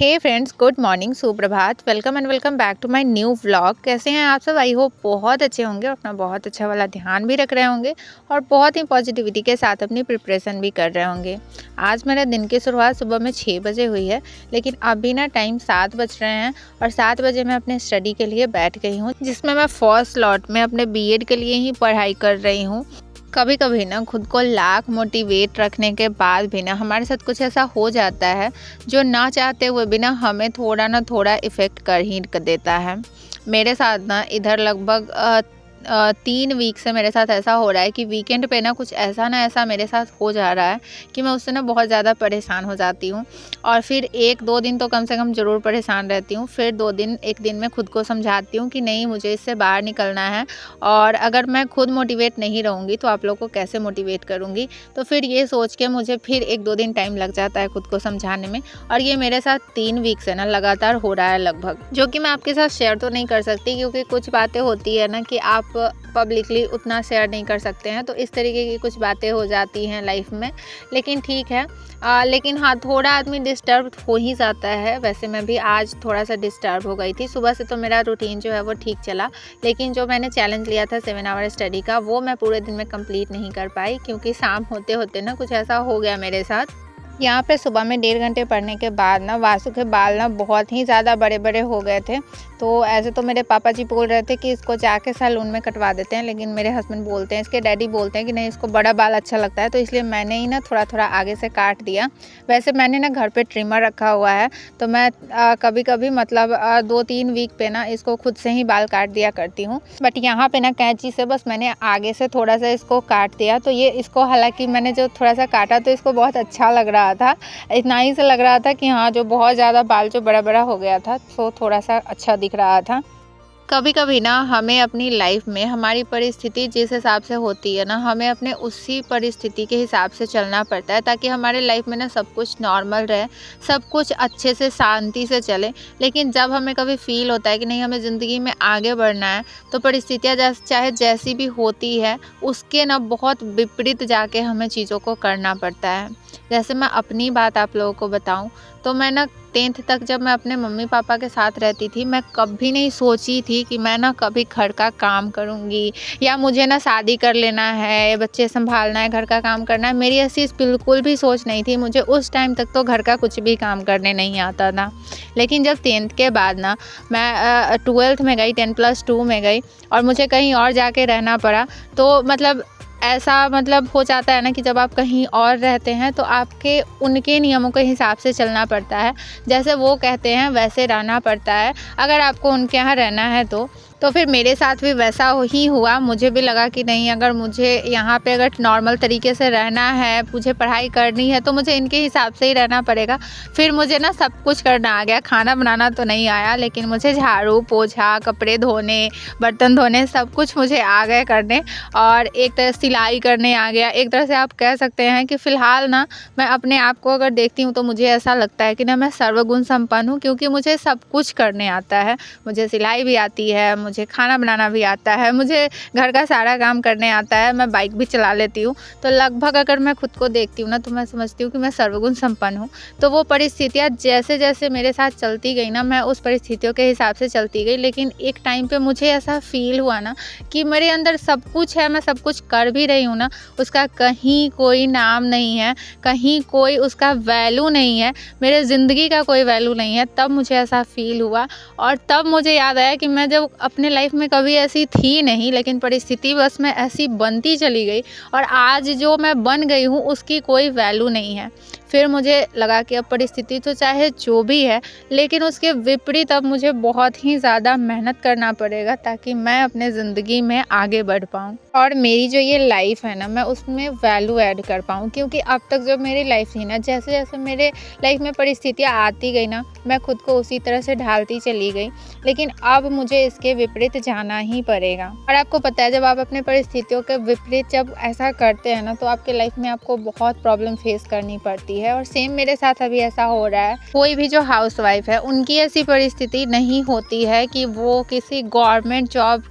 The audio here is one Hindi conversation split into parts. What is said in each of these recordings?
हे फ्रेंड्स, गुड मॉर्निंग, सुप्रभात। Welcome and welcome back to my new vlog. कैसे हैं आप सब? आई होप बहुत अच्छे होंगे, अपना बहुत अच्छा वाला ध्यान भी रख रहे होंगे और बहुत ही पॉजिटिविटी के साथ अपनी प्रिपरेशन भी कर रहे होंगे। आज मेरा दिन की शुरुआत सुबह में 6 बजे हुई है, लेकिन अभी ना टाइम 7 बज रहे हैं और 7 बजे मैं अपने स्टडी के लिए बैठ गई हूँ, जिसमें मैं फर्स्ट स्लॉट में अपने बीएड के लिए ही पढ़ाई कर रही हूँ। कभी कभी ना खुद को लाख मोटिवेट रखने के बाद भी ना हमारे साथ कुछ ऐसा हो जाता है जो ना चाहते हुए भी ना हमें थोड़ा ना थोड़ा इफ़ेक्ट कर ही देता है। मेरे साथ ना इधर लगभग 3 वीक से मेरे साथ ऐसा हो रहा है कि वीकेंड पे ना कुछ ऐसा ना ऐसा मेरे साथ हो जा रहा है कि मैं उससे ना बहुत ज़्यादा परेशान हो जाती हूँ और फिर 1-2 दिन तो कम से कम ज़रूर परेशान रहती हूँ। फिर 2 दिन 1 दिन में खुद को समझाती हूँ कि नहीं, मुझे इससे बाहर निकलना है और अगर मैं खुद मोटिवेट नहीं रहूँगी तो आप लोगों को कैसे मोटिवेट करूँगी। तो फिर ये सोच के मुझे फिर 1-2 दिन टाइम लग जाता है खुद को समझाने में, और ये मेरे साथ 3 वीक से ना लगातार हो रहा है लगभग, जो कि मैं आपके साथ शेयर तो नहीं कर सकती क्योंकि कुछ बातें होती है ना कि आप पब्लिकली उतना शेयर नहीं कर सकते हैं, तो इस तरीके की कुछ बातें हो जाती हैं लाइफ में। लेकिन ठीक है, लेकिन हाँ, थोड़ा आदमी डिस्टर्ब हो ही जाता है। वैसे मैं भी आज थोड़ा सा डिस्टर्ब हो गई थी। सुबह से तो मेरा रूटीन जो है वो ठीक चला, लेकिन जो मैंने चैलेंज लिया था 7 आवर स्टडी का, वो मैं पूरे दिन में कंप्लीट नहीं कर पाई क्योंकि शाम होते होते ना कुछ ऐसा हो गया मेरे साथ। यहाँ पे सुबह में 1.5 घंटे पढ़ने के बाद ना वासु के बाल ना बहुत ही ज़्यादा बड़े बड़े हो गए थे। तो ऐसे तो मेरे पापा जी बोल रहे थे कि इसको जाके सैलून में कटवा देते हैं, लेकिन मेरे हस्बैंड बोलते हैं, इसके डैडी बोलते हैं कि नहीं, इसको बड़ा बाल अच्छा लगता है, तो इसलिए मैंने ही ना थोड़ा थोड़ा आगे से काट दिया। वैसे मैंने ना घर पे ट्रिमर रखा हुआ है, तो मैं कभी कभी मतलब 2-3 वीक पे ना इसको खुद से ही बाल काट दिया करती हूँ। बट यहाँ पे ना कैंची से बस मैंने आगे से थोड़ा सा इसको काट दिया, तो ये इसको हालांकि मैंने जो थोड़ा सा काटा तो इसको बहुत अच्छा लग रहा था। इतना ही से लग रहा था कि हाँ, जो बहुत ज़्यादा बाल जो बड़ा बड़ा हो गया था तो थोड़ा सा अच्छा दिख रहा था। कभी कभी ना हमें अपनी लाइफ में हमारी परिस्थिति जिस हिसाब से होती है ना, हमें अपने उसी परिस्थिति के हिसाब से चलना पड़ता है ताकि हमारे लाइफ में ना सब कुछ नॉर्मल रहे, सब कुछ अच्छे से शांति से चले। लेकिन जब हमें कभी फील होता है कि नहीं, हमें ज़िंदगी में आगे बढ़ना है, तो परिस्थितियाँ चाहे जैसी भी होती है उसके ना बहुत विपरीत जाके हमें चीज़ों को करना पड़ता है। जैसे मैं अपनी बात आप लोगों को बताऊं तो मैं ना 10th तक जब मैं अपने मम्मी पापा के साथ रहती थी, मैं कभी नहीं सोची थी कि मैं ना कभी घर का काम करूँगी या मुझे ना शादी कर लेना है, बच्चे संभालना है, घर का काम करना है। मेरी ऐसी बिल्कुल भी सोच नहीं थी। मुझे उस टाइम तक तो घर का कुछ भी काम करने नहीं आता था। लेकिन जब 10th के बाद ना मैं 12th में गई, 10+2 में गई और मुझे कहीं और जाके रहना पड़ा, तो मतलब ऐसा मतलब हो जाता है ना कि जब आप कहीं और रहते हैं तो आपके उनके नियमों के हिसाब से चलना पड़ता है, जैसे वो कहते हैं वैसे रहना पड़ता है अगर आपको उनके यहाँ रहना है तो फिर मेरे साथ भी वैसा ही हुआ। मुझे भी लगा कि नहीं, अगर मुझे यहाँ पे अगर नॉर्मल तरीके से रहना है, मुझे पढ़ाई करनी है, तो मुझे इनके हिसाब से ही रहना पड़ेगा। फिर मुझे ना सब कुछ करना आ गया। खाना बनाना तो नहीं आया, लेकिन मुझे झाड़ू पोछा, कपड़े धोने, बर्तन धोने, सब कुछ मुझे आ गए करने, और एक तरह सिलाई करने आ गया। एक तरह से आप कह सकते हैं कि फ़िलहाल ना मैं अपने आप को अगर देखती हूँ तो मुझे ऐसा लगता है कि ना मैं सर्वगुण संपन्न हूँ, क्योंकि मुझे सब कुछ करने आता है। मुझे सिलाई भी आती है, मुझे खाना बनाना भी आता है, मुझे घर का सारा काम करने आता है, मैं बाइक भी चला लेती हूँ। तो लगभग अगर मैं खुद को देखती हूँ ना तो मैं समझती हूँ कि मैं सर्वगुण संपन्न हूँ। तो वो परिस्थितियाँ जैसे जैसे मेरे साथ चलती गई ना, मैं उस परिस्थितियों के हिसाब से चलती गई। लेकिन एक टाइम पे मुझे ऐसा फील हुआ ना कि मेरे अंदर सब कुछ है, मैं सब कुछ कर भी रही हूँ ना, उसका कहीं कोई नाम नहीं है, कहीं कोई उसका वैल्यू नहीं है, मेरे ज़िंदगी का कोई वैल्यू नहीं है। तब मुझे ऐसा फील हुआ और तब मुझे याद आया कि मैं जब अपने लाइफ में कभी ऐसी थी नहीं, लेकिन परिस्थिति बस में ऐसी बनती चली गई और आज जो मैं बन गई हूँ उसकी कोई वैल्यू नहीं है। फिर मुझे लगा कि अब परिस्थिति तो चाहे जो भी है, लेकिन उसके विपरीत अब मुझे बहुत ही ज़्यादा मेहनत करना पड़ेगा ताकि मैं अपने ज़िंदगी में आगे बढ़ पाऊँ और मेरी जो ये लाइफ है ना, मैं उसमें वैल्यू ऐड कर पाऊँ। क्योंकि अब तक जो मेरी लाइफ थी ना, जैसे जैसे मेरे लाइफ में परिस्थितियाँ आती गई ना, मैं खुद को उसी तरह से ढालती चली गई। लेकिन अब मुझे इसके विपरीत जाना ही पड़ेगा। और आपको पता है, जब आप अपने परिस्थितियों के विपरीत जब ऐसा करते हैं ना, तो आपके लाइफ में आपको बहुत प्रॉब्लम फेस करनी पड़ती है। और सेम मेरे साथ अभी ऐसा हो रहा है। कोई भी जो हाउसवाइफ है, उनकी ऐसी परिस्थिति नहीं होती है कि वो किसी गवर्नमेंट जॉब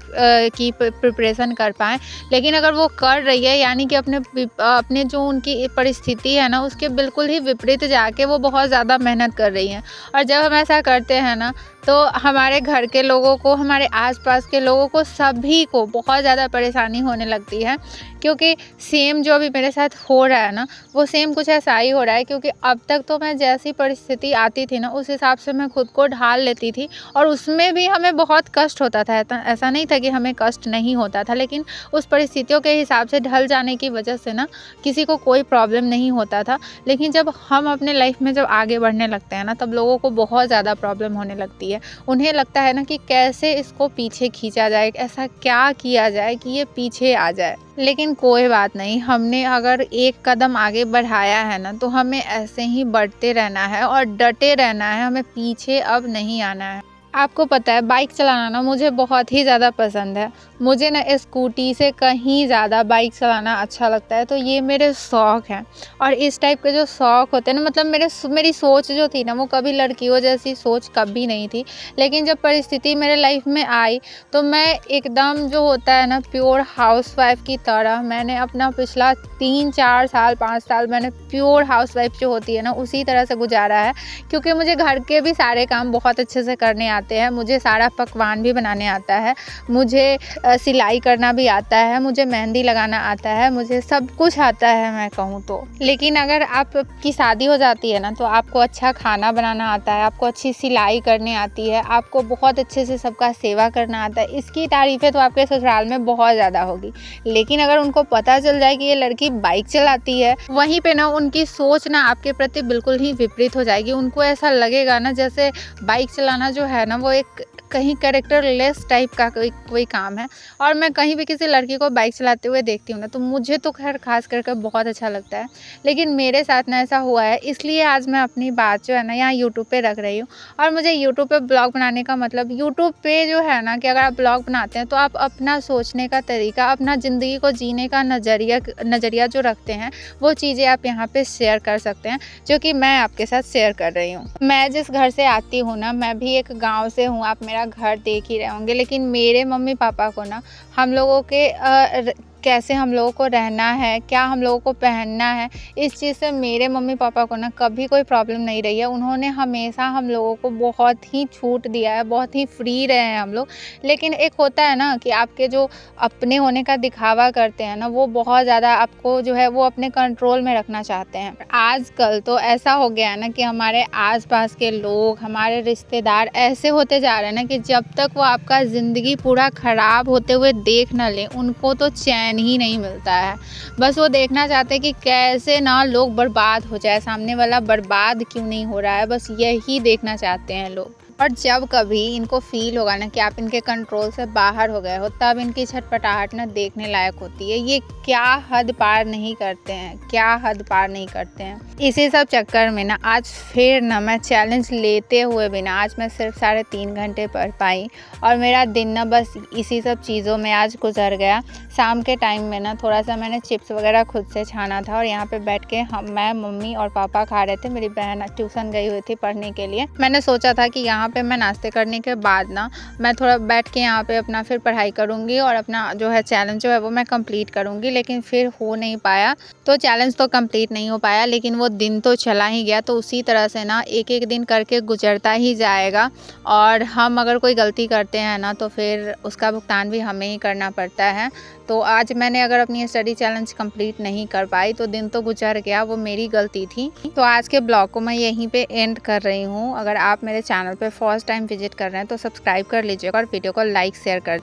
की प्रिपरेशन कर पाएँ लेकिन अगर वो कर रही है यानी कि अपने जो उनकी परिस्थिति है ना उसके बिल्कुल ही विपरीत जाके वो बहुत ज़्यादा मेहनत कर रही हैं। और जब हम ऐसा करते हैं ना तो हमारे घर के लोगों को, हमारे आस-पास के लोगों को, सभी को बहुत ज़्यादा परेशानी होने लगती है। क्योंकि सेम जो अभी मेरे साथ हो रहा है ना, वो सेम कुछ ऐसा ही हो रहा है। क्योंकि अब तक तो मैं जैसी परिस्थिति आती थी ना उस हिसाब से मैं खुद को ढाल लेती थी और उसमें भी हमें बहुत कष्ट होता था। ऐसा नहीं था कि हमें कष्ट नहीं होता था, लेकिन उस परिस्थितियों के हिसाब से ढल जाने की वजह से ना किसी को कोई प्रॉब्लम नहीं होता था। लेकिन जब हम अपने लाइफ में जब आगे बढ़ने लगते हैं ना तब लोगों को बहुत ज़्यादा प्रॉब्लम होने लगती है। उन्हें लगता है ना कि कैसे इसको पीछे खींचा जाए, ऐसा क्या किया जाए कि ये पीछे आ जाए। लेकिन कोई बात नहीं, हमने अगर एक कदम आगे बढ़ाया है ना तो हमें ऐसे ही बढ़ते रहना है और डटे रहना है, हमें पीछे अब नहीं आना है। आपको पता है बाइक चलाना ना मुझे बहुत ही ज़्यादा पसंद है। मुझे ना स्कूटी से कहीं ज़्यादा बाइक चलाना अच्छा लगता है, तो ये मेरे शौक़ हैं। और इस टाइप के जो शौक़ होते हैं ना, मतलब मेरी सोच जो थी ना वो कभी लड़कियों जैसी सोच कभी नहीं थी। लेकिन जब परिस्थिति मेरे लाइफ में आई तो मैं एकदम जो होता है ना प्योर हाउसवाइफ़ की तरह मैंने अपना पिछला 3-4 साल 5 साल मैंने प्योर हाउसवाइफ़ जो होती है ना उसी तरह से गुजारा है। क्योंकि मुझे घर के भी सारे काम बहुत अच्छे से करने आते हैं, मुझे सारा पकवान भी बनाने आता है, मुझे सिलाई करना भी आता है, मुझे मेहंदी लगाना आता है, मुझे सब कुछ आता है मैं कहूँ तो। लेकिन अगर आपकी शादी हो जाती है ना तो आपको अच्छा खाना बनाना आता है, आपको अच्छी सिलाई करने आती है, आपको बहुत अच्छे से सबका सेवा करना आता है, इसकी तारीफ़ें तो आपके ससुराल में बहुत ज़्यादा होगी। लेकिन अगर उनको पता चल जाए कि ये लड़की बाइक चलाती है, वहीं पे ना उनकी सोच ना आपके प्रति बिल्कुल ही विपरीत हो जाएगी। उनको ऐसा लगेगा ना जैसे बाइक चलाना जो है ना वो एक कहीं कैरेक्टरलेस टाइप का कोई काम है। और मैं कहीं भी किसी लड़की को बाइक चलाते हुए देखती हूँ ना तो मुझे तो खैर ख़ास करके बहुत अच्छा लगता है। लेकिन मेरे साथ ना ऐसा हुआ है, इसलिए आज मैं अपनी बात जो है ना यहाँ यूट्यूब पे रख रही हूँ। और मुझे यूट्यूब पे ब्लॉग बनाने का मतलब, यूट्यूब पे जो है ना कि अगर आप ब्लॉग बनाते हैं तो आप अपना सोचने का तरीका, अपना ज़िंदगी को जीने का नज़रिया जो रखते हैं वो चीज़ें आप यहाँ पे शेयर कर सकते हैं, जो कि मैं आपके साथ शेयर कर रही हूँ। मैं जिस घर से आती हूँ ना, मैं भी एक गाँव से हूँ, आप मेरा घर देख ही रहे होंगे। लेकिन मेरे मम्मी पापा को ना हम लोगों के कैसे हम लोगों को रहना है, क्या हम लोगों को पहनना है, इस चीज़ से मेरे मम्मी पापा को ना कभी कोई प्रॉब्लम नहीं रही है। उन्होंने हमेशा हम लोगों को बहुत ही छूट दिया है, बहुत ही फ्री रहे हैं हम लोग। लेकिन एक होता है ना कि आपके जो अपने होने का दिखावा करते हैं ना वो बहुत ज़्यादा आपको जो है वो अपने कंट्रोल में रखना चाहते हैं। आजकल तो ऐसा हो गया है ना कि हमारे आसपास के लोग, हमारे रिश्तेदार ऐसे होते जा रहे हैं ना कि जब तक वो आपका ज़िंदगी पूरा ख़राब होते हुए देख ना लें उनको तो चैन ही नहीं मिलता है। बस वो देखना चाहते हैं कि कैसे ना लोग बर्बाद हो जाए, सामने वाला बर्बाद क्यों नहीं हो रहा है, बस यही देखना चाहते हैं लोग। और जब कभी इनको फ़ील होगा ना कि आप इनके कंट्रोल से बाहर हो गए हो तब इनकी छटपटाहट ना देखने लायक होती है। ये क्या हद पार नहीं करते हैं, क्या हद पार नहीं करते हैं। इसी सब चक्कर में ना आज फिर ना मैं चैलेंज लेते हुए भी ना आज मैं सिर्फ 3.5 घंटे पढ़ पाई और मेरा दिन ना बस इसी सब चीज़ों में आज गुजर गया। शाम के टाइम में ना थोड़ा सा मैंने चिप्स वगैरह खुद से छाना था और यहाँ पे बैठ के मैं, मम्मी और पापा खा रहे थे। मेरी बहन ट्यूशन गई हुई थी पढ़ने के लिए। मैंने सोचा था कि यहाँ पे मैं नाश्ते करने के बाद ना मैं थोड़ा बैठ के यहाँ पे अपना फिर पढ़ाई करूँगी और अपना जो है चैलेंज जो है वो मैं कंप्लीट करूँगी। लेकिन फिर हो नहीं पाया, तो चैलेंज तो कंप्लीट नहीं हो पाया, लेकिन वो दिन तो चला ही गया। तो उसी तरह से ना एक एक दिन करके गुजरता ही जाएगा और हम अगर कोई गलती करते हैं ना तो फिर उसका भुगतान भी हमें ही करना पड़ता है। तो आज मैंने अगर अपनी स्टडी चैलेंज कंप्लीट नहीं कर पाई तो दिन तो गुजर गया, वो मेरी गलती थी। तो आज के ब्लॉग को मैं यहीं पे एंड कर रही हूँ। अगर आप मेरे चैनल पे फर्स्ट टाइम विजिट कर रहे हैं तो सब्सक्राइब कर लीजिएगा और वीडियो को लाइक शेयर कर